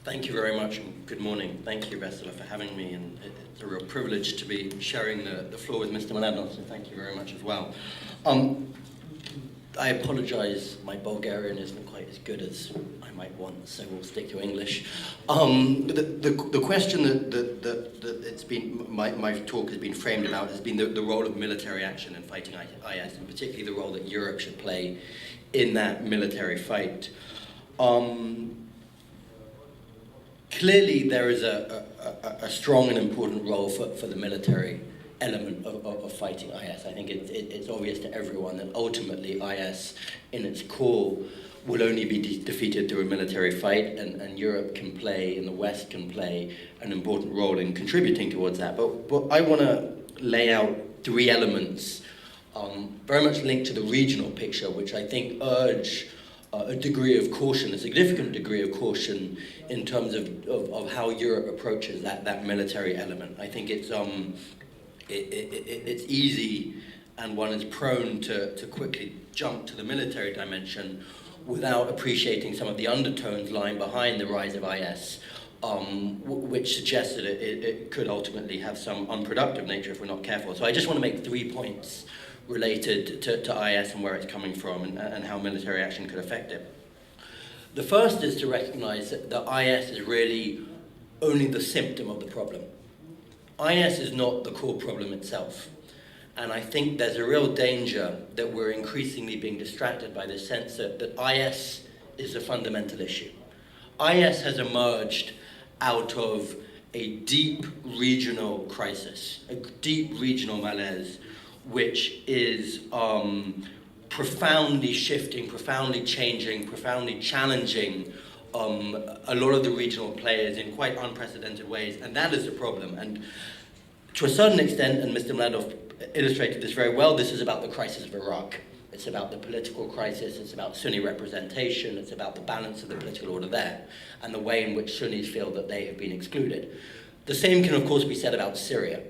Thank you very much, and good morning. Thank you, Vessela, for having me, and it's a real privilege to be sharing the floor with Mr. Mladenow, so thank you very much as well. I apologize, my Bulgarian isn't quite as good as I might want, so we'll stick to English. The question that it's been, my talk has been framed about has been the role of military action in fighting IS, and particularly the role that Europe should play in that military fight. Clearly, there is a strong and important role for the military element of fighting IS. I think it's obvious to everyone that ultimately IS, in its core, will only be defeated through a military fight, and Europe can play, and the West can play an important role in contributing towards that. But I want to lay out three elements, very much linked to the regional picture, which I think urge a degree of caution, a significant degree of caution in terms of how Europe approaches that military element. I think it's easy, and one is prone to quickly jump to the military dimension without appreciating some of the undertones lying behind the rise of IS, which suggests that it could ultimately have some unproductive nature if we're not careful. So I just want to make 3 points related to IS and where it's coming from, and how military action could affect it. The first is to recognize that IS is really only the symptom of the problem. IS is not the core problem itself. And I think there's a real danger that we're increasingly being distracted by the sense that IS is a fundamental issue. IS has emerged out of a deep regional crisis, a deep regional malaise, which is profoundly shifting, profoundly changing, profoundly challenging a lot of the regional players in quite unprecedented ways, and that is the problem. And to a certain extent, and Mr. Mladenow illustrated this very well, this is about the crisis of Iraq. It's about the political crisis, it's about Sunni representation, it's about the balance of the political order there, and the way in which Sunnis feel that they have been excluded. The same can, of course, be said about Syria.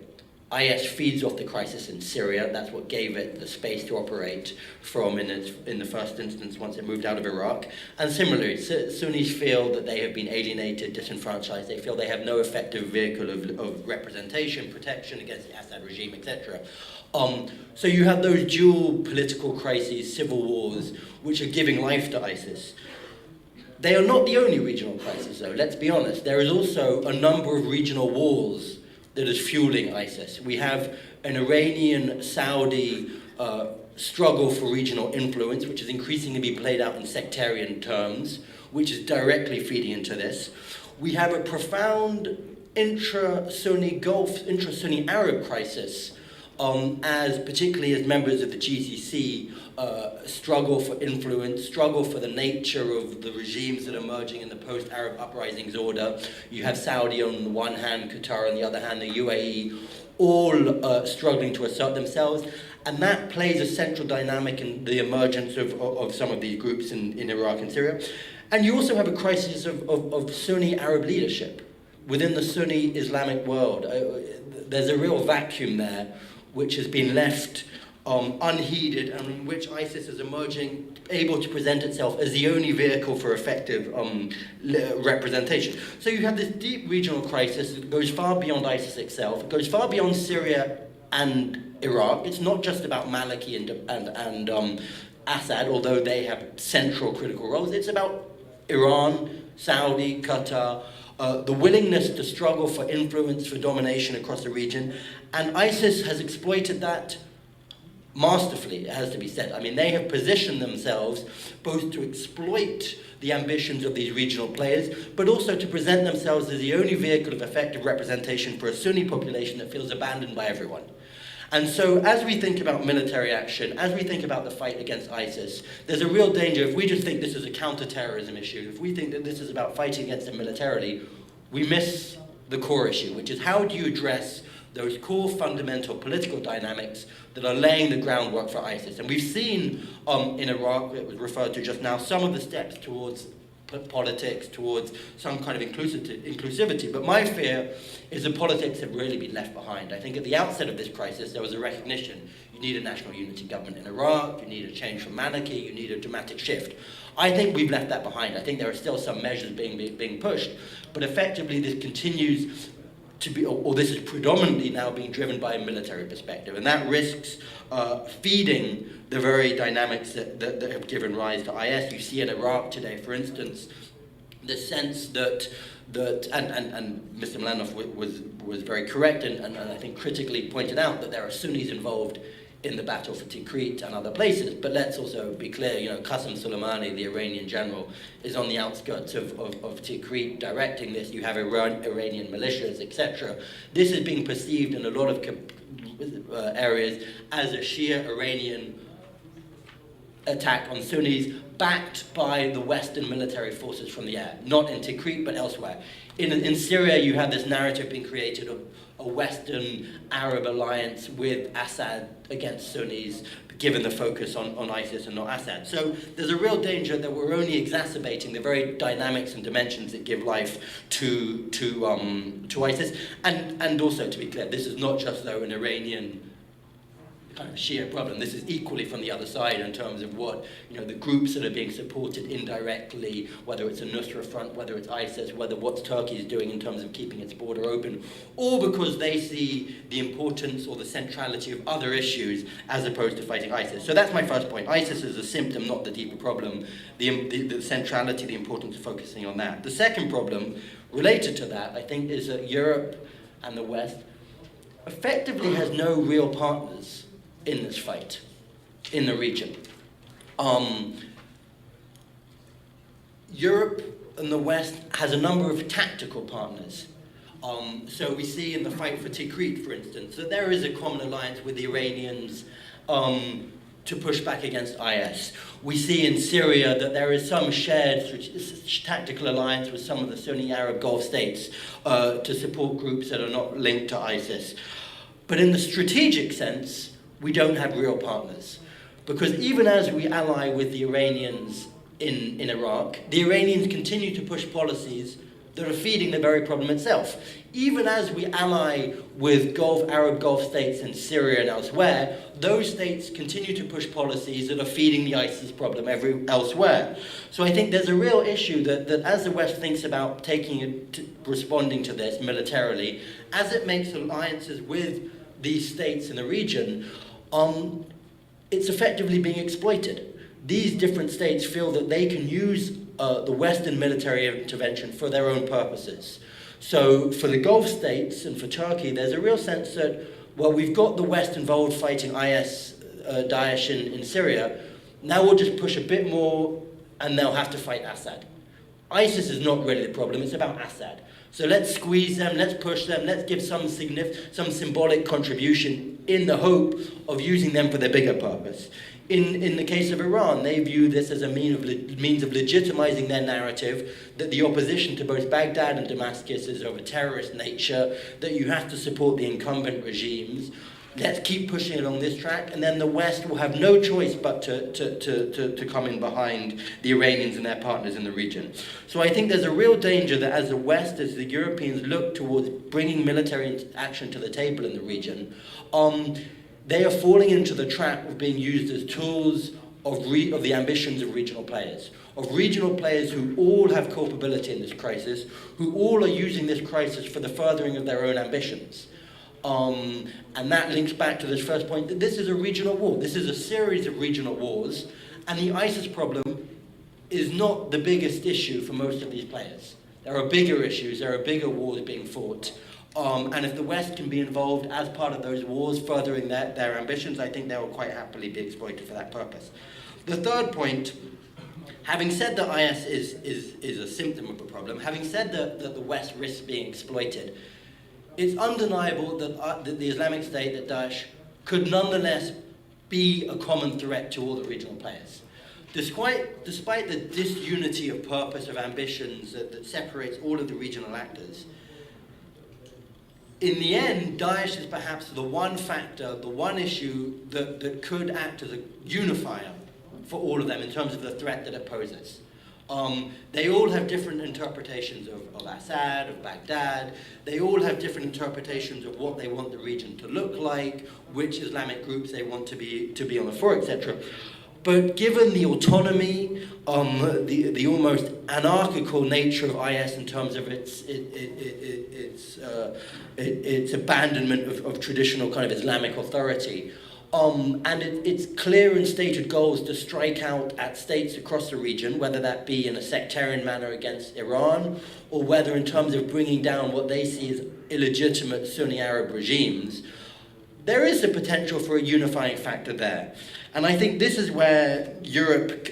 IS feeds off the crisis in Syria. That's what gave it the space to operate from in the first instance once it moved out of Iraq. And similarly, Sunnis feel that they have been alienated, disenfranchised. They feel they have no effective vehicle of representation, protection against the Assad regime, etc. So you have those dual political crises, civil wars, which are giving life to ISIS. They are not the only regional crisis, though. Let's be honest. There is also a number of regional wars that is fueling ISIS. We have an Iranian-Saudi struggle for regional influence, which is increasingly being played out in sectarian terms, which is directly feeding into this. We have a profound intra-Sunni Gulf, intra-Sunni Arab crisis, particularly as members of the GCC struggle for influence, struggle for the nature of the regimes that are emerging in the post-Arab uprisings order. You have Saudi on the one hand, Qatar on the other hand, the UAE, all struggling to assert themselves. And that plays a central dynamic in the emergence of some of these groups in Iraq and Syria. And you also have a crisis of Sunni Arab leadership within the Sunni Islamic world. There's a real vacuum there, which has been left unheeded, and in which ISIS is emerging, able to present itself as the only vehicle for effective representation. So you have this deep regional crisis that goes far beyond ISIS itself. It goes far beyond Syria and Iraq. It's not just about Maliki and Assad, although they have central critical roles. It's about Iran, Saudi, Qatar, the willingness to struggle for influence, for domination across the region. And ISIS has exploited that masterfully, it has to be said. I mean, they have positioned themselves both to exploit the ambitions of these regional players, but also to present themselves as the only vehicle of effective representation for a Sunni population that feels abandoned by everyone. And so as we think about military action, as we think about the fight against ISIS, there's a real danger if we just think this is a counter-terrorism issue, if we think that this is about fighting against them militarily, we miss the core issue, which is how do you address those core fundamental political dynamics that are laying the groundwork for ISIS. And we've seen in Iraq, it was referred to just now, some of the steps towards politics, towards some kind of inclusivity. But my fear is that politics have really been left behind. I think at the outset of this crisis, there was a recognition you need a national unity government in Iraq, you need a change from monarchy, you need a dramatic shift. I think we've left that behind. I think there are still some measures being pushed, but effectively this continues to be, or this is predominantly now being driven by a military perspective, and that risks feeding the very dynamics that have given rise to IS. You see in Iraq today, for instance, the sense that and Mr. Mladenoff was very correct and I think critically pointed out that there are Sunnis involved in the battle for Tikrit and other places. But let's also be clear, Qasem Soleimani, the Iranian general, is on the outskirts of Tikrit directing this. You have Iranian militias, etc. This is being perceived in a lot of areas as a Shia Iranian attack on Sunnis, backed by the Western military forces from the air, not in Tikrit, but elsewhere. In Syria, you have this narrative being created of a Western Arab alliance with Assad against Sunnis, given the focus on ISIS and not Assad. So there's a real danger that we're only exacerbating the very dynamics and dimensions that give life to ISIS. And also, to be clear, this is not just, though, an Iranian kind of Shia problem. This is equally from the other side in terms of what, the groups that are being supported indirectly, whether it's a Nusra Front, whether it's ISIS, whether what Turkey is doing in terms of keeping its border open, or because they see the importance or the centrality of other issues as opposed to fighting ISIS. So that's my first point. ISIS is a symptom, not the deeper problem. The centrality, the importance of focusing on that. The second problem related to that, I think, is that Europe and the West effectively has no real partners in this fight, in the region. Europe and the West has a number of tactical partners. So we see in the fight for Tikrit, for instance, that there is a common alliance with the Iranians to push back against IS. We see in Syria that there is some shared tactical alliance with some of the Sunni Arab Gulf states to support groups that are not linked to ISIS. But in the strategic sense, we don't have real partners. Because even as we ally with the Iranians in Iraq, the Iranians continue to push policies that are feeding the very problem itself. Even as we ally with Arab Gulf states in Syria and elsewhere, those states continue to push policies that are feeding the ISIS problem elsewhere. So I think there's a real issue that as the West thinks about responding to this militarily, as it makes alliances with these states in the region, it's effectively being exploited. These different states feel that they can use the Western military intervention for their own purposes. So for the Gulf states and for Turkey, there's a real sense that, well, we've got the West involved fighting IS, Daesh in Syria, now we'll just push a bit more and they'll have to fight Assad. ISIS is not really the problem, it's about Assad. So let's squeeze them, let's push them, let's give some symbolic contribution in the hope of using them for their bigger purpose. In the case of Iran, they view this as a means of legitimizing their narrative that the opposition to both Baghdad and Damascus is of a terrorist nature, that you have to support the incumbent regimes. Let's keep pushing along this track, and then the West will have no choice but to come in behind the Iranians and their partners in the region. So I think there's a real danger that as the West, as the Europeans look towards bringing military action to the table in the region, they are falling into the trap of being used as tools of the ambitions of regional players who all have culpability in this crisis, who all are using this crisis for the furthering of their own ambitions. And that links back to this first point, that this is a regional war. This is a series of regional wars, and the ISIS problem is not the biggest issue for most of these players. There are bigger issues, there are bigger wars being fought, and if the West can be involved as part of those wars, furthering their ambitions, I think they will quite happily be exploited for that purpose. The third point, having said that IS is a symptom of the problem, having said that the West risks being exploited, it's undeniable that the Islamic State, that Daesh, could nonetheless be a common threat to all the regional players. Despite the disunity of purpose, of ambitions that separates all of the regional actors, in the end, Daesh is perhaps the one factor, the one issue that could act as a unifier for all of them in terms of the threat that it poses. They all have different interpretations of Assad, of Baghdad. They all have different interpretations of what they want the region to look like, which Islamic groups they want to be on the floor, etc. But given the autonomy, the almost anarchical nature of IS in terms of its abandonment of traditional kind of Islamic authority, and its clear and stated goals to strike out at states across the region, whether that be in a sectarian manner against Iran, or whether in terms of bringing down what they see as illegitimate Sunni Arab regimes, there is a potential for a unifying factor there. And I think this is where Europe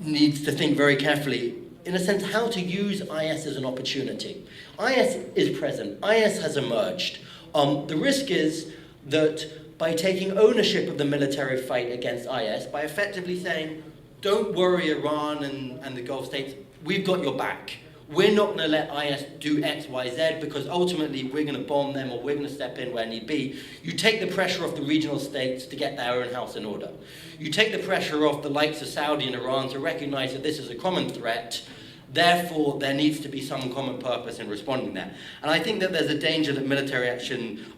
needs to think very carefully, in a sense, how to use IS as an opportunity. IS is present. IS has emerged. The risk is that by taking ownership of the military fight against IS, by effectively saying, don't worry, Iran and the Gulf states, we've got your back. We're not going to let IS do X, Y, Z, because ultimately we're going to bomb them or we're going to step in where need be. You take the pressure off the regional states to get their own house in order. You take the pressure off the likes of Saudi and Iran to recognize that this is a common threat. Therefore, there needs to be some common purpose in responding there. And I think that there's a danger that military action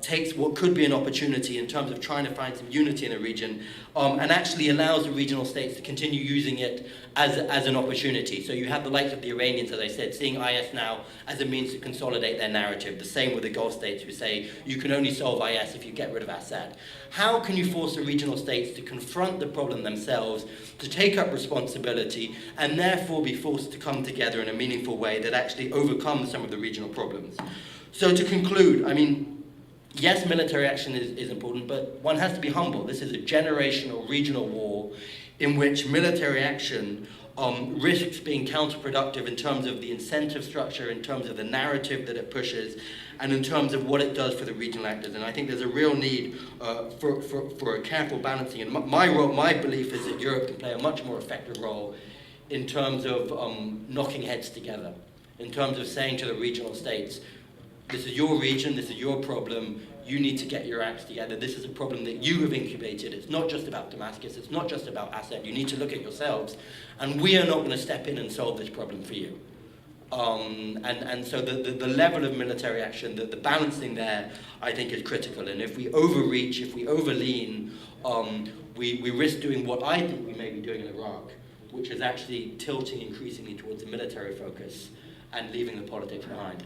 takes what could be an opportunity in terms of trying to find some unity in a region and actually allows the regional states to continue using it as an opportunity. So you have the likes of the Iranians, as I said, seeing IS now as a means to consolidate their narrative. The same with the Gulf states who say you can only solve IS if you get rid of Assad. How can you force the regional states to confront the problem themselves, to take up responsibility, and therefore be forced to come together in a meaningful way that actually overcomes some of the regional problems? So to conclude, I mean, yes, military action is important, but one has to be humble. This is a generational regional war in which military action risks being counterproductive in terms of the incentive structure, in terms of the narrative that it pushes, and in terms of what it does for the regional actors. And I think there's a real need for a careful balancing. And my belief is that Europe can play a much more effective role in terms of knocking heads together, in terms of saying to the regional states, this is your region, this is your problem, you need to get your acts together. This is a problem that you have incubated. It's not just about Damascus, it's not just about Assad. You need to look at yourselves, and we are not going to step in and solve this problem for you. And so the level of military action, the balancing there, I think is critical. And if we overreach, if we overlean, we risk doing what I think we may be doing in Iraq, which is actually tilting increasingly towards a military focus and leaving the politics behind.